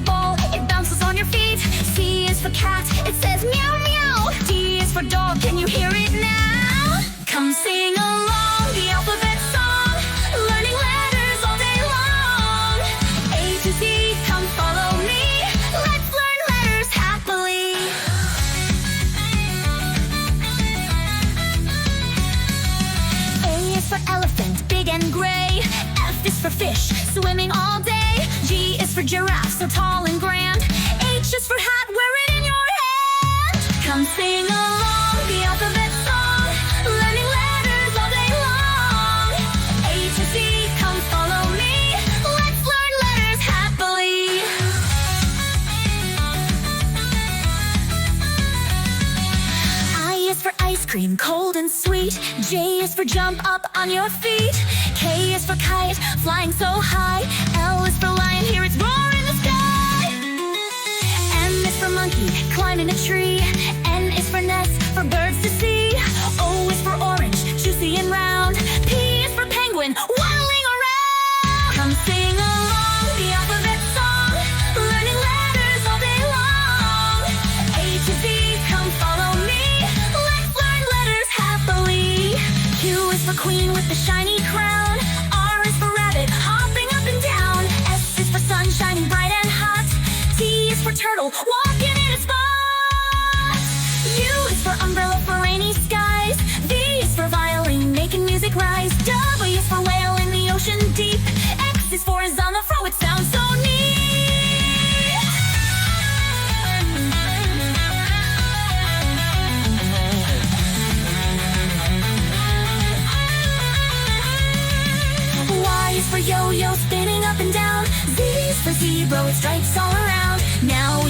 ball, it bounces on your feet. C is for cat, it says meow meow. D is for dog, can you hear it now? Come sing along the alphabet song, learning letters all day long. A to Z, come follow me, let's learn letters happily. A is for elephant, big and gray. F is for fish, swimming all day. G is for giraffe, so tall and grand. H is for hat, wear it in your hand. Come sing along the alphabet song, learning letters all day long. A to Z, come follow me, let's learn letters happily. I is for ice cream, cold and sweet. J is for jump up on your feet. K is for kite, flying so high. L is for lion, hear its roar in the sky. M is for monkey, climbing a tree. N is for nest, for birds to see. O is for orange, juicy and round. P is for penguin, waddling around. Come sing along the alphabet song, learning letters all day long. A to Z, come follow me, let's learn letters happily. Q is for queen with the shiny crown. R is for rabbit, hopping up and down. S is for sun, shining bright and hot. T is for turtle, walking in a spot. U is for umbrella for rainy skies. V is for violin, making music rise. W is for whale in the ocean deep. X is for on the fro, it sounds so neat. Y is for yo-yo, spinning up and down. Z is for zebra with stripes all around. Now